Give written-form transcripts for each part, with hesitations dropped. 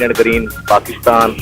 Clean and green Pakistan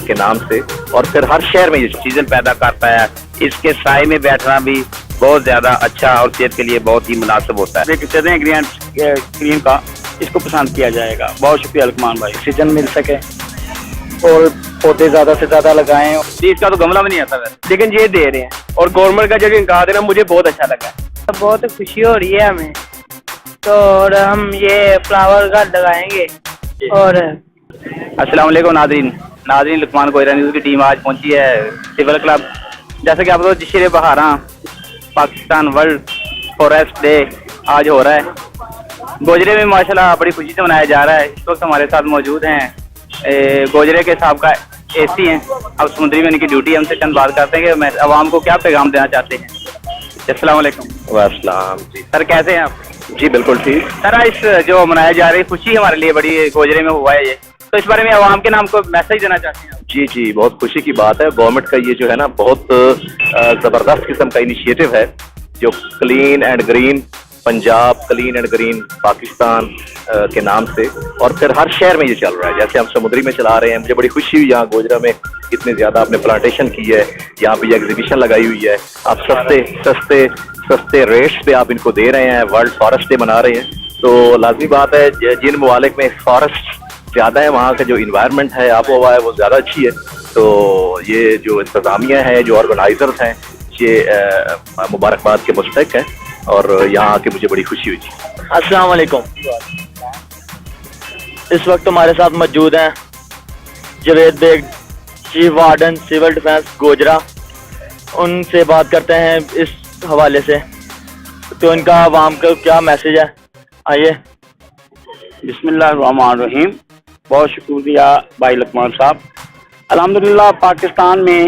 کے نام سے، اور پھر ہر شہر میں یہ آکسیجن پیدا کرتا ہے. اس کے سائے میں بیٹھنا بھی بہت زیادہ اچھا اور صحت کے لیے بہت ہی مناسب ہوتا ہے. چلیں گرین کلین کا اس کو پسند کیا جائے گا. بہت شکریہ لقمان بھائی. آکسیجن مل سکے اور پودے زیادہ سے زیادہ لگائیں. جی اس کا تو گملہ بھی نہیں آتا ویسے، لیکن یہ دے رہے ہیں، اور گورنمنٹ کا جو انکار ہے نا مجھے بہت اچھا لگا. بہت خوشی ہو رہی ہے ہمیں تو، اور ہم یہ فلاور گھر لگائیں گے. اور السلام علیکم ناظرین لقمان گوجرا نیوز کی ٹیم آج پہنچی ہے سول کلب. جیسا کہ آپ لوگ جشن بہاراں پاکستان ورلڈ فارسٹ ڈے آج ہو رہا ہے گوجرے میں، ماشاءاللہ بڑی خوشی سے منایا جا رہا ہے. اس وقت ہمارے ساتھ موجود ہیں گوجرے کے سابقہ AC ہیں، اب سمندری میں ان کی ڈیوٹی. ہم سے چند بات کرتے ہیں کہ میں عوام کو کیا پیغام دینا چاہتے ہیں. السلام علیکم. والسلام. جی سر کیسے ہیں آپ؟ جی بالکل ٹھیک. سر اس جو منایا جا رہی خوشی ہمارے لیے بڑی گوجرے میں ہوا ہے یہ، تو اس بارے میں عوام کے نام کو میسج دینا چاہتے ہیں آپ؟ جی بہت خوشی کی بات ہے. گورنمنٹ کا یہ جو ہے نا بہت زبردست قسم کا انیشیٹو ہے جو clean and green Punjab clean and green Pakistan کے نام سے، اور پھر ہر شہر میں یہ چل رہا ہے. جیسے ہم سمندری میں چلا رہے ہیں، مجھے بڑی خوشی ہوئی یہاں گوجرا میں اتنے زیادہ آپ نے پلانٹیشن کی ہے. یہاں پہ یہ ایگزیبیشن لگائی ہوئی ہے، آپ سستے ریٹس پہ آپ ان کو دے رہے ہیں. ورلڈ فارسٹ ڈے منا رہے ہیں، تو لازمی بات ہے جن ممالک میں فارسٹ زیادہ ہے وہاں کا جو انوائرمنٹ ہے، آب و ہوا ہے، وہ زیادہ اچھی ہے. تو یہ جو انتظامیہ ہے، جو آرگنائزرز ہیں، یہ مبارکباد کے مستحق ہیں، اور یہاں آ کے مجھے بڑی خوشی ہوئی. السلام علیکم. اس وقت ہمارے ساتھ موجود ہیں Javed Baig, chief warden civil defence Gojra. ان سے بات کرتے ہیں اس حوالے سے، تو ان کا عوام کو کیا میسج ہے. آئیے. بسم اللہ الرحمن الرحیم. بہت شکریہ بھائی لقمان صاحب. الحمدللہ پاکستان میں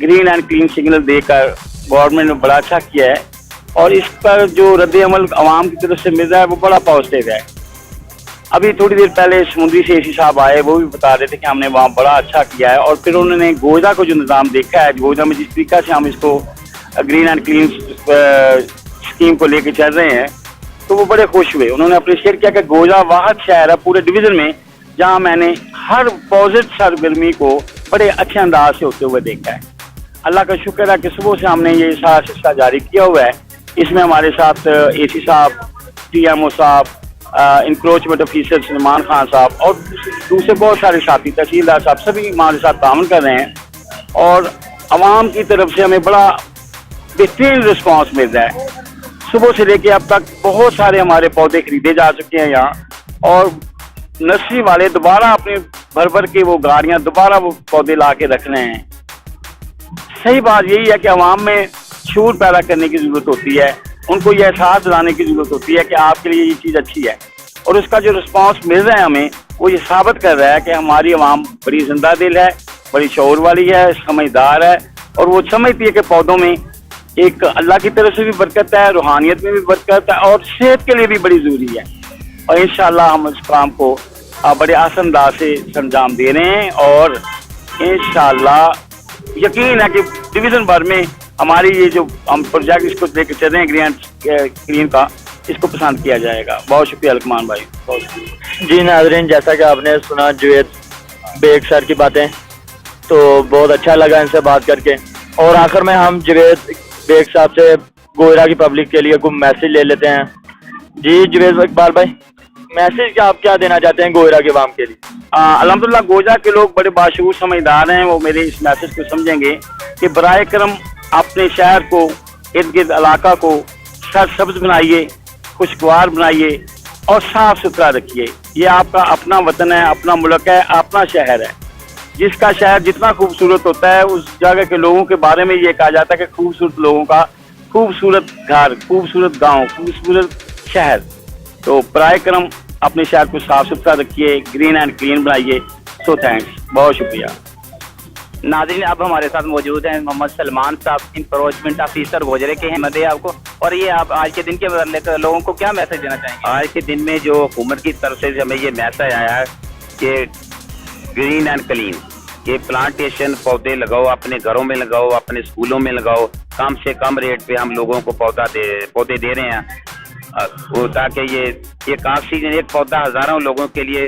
گرین اینڈ کلین سگنل دے کر گورنمنٹ نے بڑا اچھا کیا ہے، اور اس پر جو رد عمل عوام کی طرف سے مل رہا ہے وہ بڑا پازیٹیو ہے. ابھی تھوڑی دیر پہلے سمندری سے AC صاحب آئے، وہ بھی بتا رہے تھے کہ ہم نے وہاں بڑا اچھا کیا ہے، اور پھر انہوں نے گوجرا کو جو نظام دیکھا ہے، گوجرا میں جس طریقہ سے ہم اس کو گرین اینڈ کلین اسکیم کو لے کے چل رہے ہیں، تو وہ بڑے خوش ہوئے. انہوں نے اپریشیٹ کیا کہ گوجرا واحد شہر ہے پورے ڈویژن میں جہاں میں نے ہر پازیٹیو سرگرمی کو بڑے اچھے انداز سے ہوتے ہوئے دیکھا ہے. اللہ کا شکر ہے کہ صبح سے ہم نے یہ سارا سلسلہ جاری کیا ہوا ہے. اس میں ہمارے ساتھ AC صاحب، TMO صاحب، انکروچمنٹ آفیسر سلمان خان صاحب، اور دوسرے بہت سارے ساتھی تحصیلدار صاحب، سبھی ہمارے ساتھ تعاون کر رہے ہیں، اور عوام کی طرف سے ہمیں بڑا بہترین رسپانس مل رہا ہے. صبح سے لے کے اب تک بہت سارے ہمارے پودے خریدے جا چکے ہیں یہاں، اور نرسری والے دوبارہ اپنے بھر کے وہ گاڑیاں دوبارہ وہ پودے لا کے رکھ رہے ہیں. صحیح بات یہی ہے کہ عوام میں شعور پیدا کرنے کی ضرورت ہوتی ہے، ان کو یہ احساس دلانے کی ضرورت ہوتی ہے کہ آپ کے لیے یہ چیز اچھی ہے، اور اس کا جو رسپانس مل رہا ہے ہمیں، وہ یہ ثابت کر رہا ہے کہ ہماری عوام بڑی زندہ دل ہے، بڑی شعور والی ہے، سمجھدار ہے، اور وہ سمجھتی ہے کہ پودوں میں ایک اللہ کی طرف سے بھی برکت ہے، روحانیت میں بھی برکت ہے، اور صحت کے لیے بھی بڑی ضروری ہے. اور انشاءاللہ ہم اس کام کو بڑے آسان انداز سے انجام دے رہے ہیں، اور انشاءاللہ یقین ہے کہ ڈویژن بھر میں ہماری یہ جو ہم پروجیکٹ اس کو لے کے چل رہے ہیں گرین کلین کا، اس کو پسند کیا جائے گا. بہت شکریہ لقمان بھائی. بہت شکریہ. جی ناظرین، جیسا کہ آپ نے سنا جاوید بیگ سر کی باتیں، تو بہت اچھا لگا ان سے بات کر کے. اور آخر میں ہم جاوید بیگ صاحب سے گوجرا کی پبلک کے لیے کوئی میسج لے لیتے ہیں. جی جاوید اقبال بھائی، میسج کیا آپ کیا دینا چاہتے ہیں گوجرا کے عوام کے لیے؟ الحمدللہ گوجرا کے لوگ بڑے باشعور سمجھدار ہیں، وہ میرے اس میسج کو سمجھیں گے کہ برائے کرم اپنے شہر کو، ارد گرد علاقہ کو سرسبز بنائیے، خوشگوار بنائیے، اور صاف ستھرا رکھیے. یہ آپ کا اپنا وطن ہے، اپنا ملک ہے، اپنا شہر ہے. جس کا شہر جتنا خوبصورت ہوتا ہے، اس جگہ کے لوگوں کے بارے میں یہ کہا جاتا ہے کہ خوبصورت لوگوں کا خوبصورت گھر، خوبصورت گاؤں، خوبصورت شہر. تو برائے کرم اپنے شہر کو صاف ستھرا رکھیے، گرین اینڈ کلین بنائیے. سو تھینکس، بہت شکریہ. ناظرین اب ہمارے ساتھ موجود ہیں محمد سلمان صاحب، انکروچمنٹ آفیسر گوجرے کے ہیں. مدعے آپ کو، اور یہ آپ آج کے دن کے متعلق لوگوں کو کیا میسج دینا چاہیں گے؟ آج کے دن میں جو حکومت کی طرف سے ہمیں یہ میسج آیا ہے کہ گرین اینڈ کلین، یہ پلانٹیشن پودے لگاؤ، اپنے گھروں میں لگاؤ، اپنے اسکولوں میں لگاؤ. کم سے کم ریٹ پہ ہم لوگوں کو پودے دے رہے ہیں، تاکہ یہ آکسیجن، ایک پودا ہزاروں لوگوں کے لیے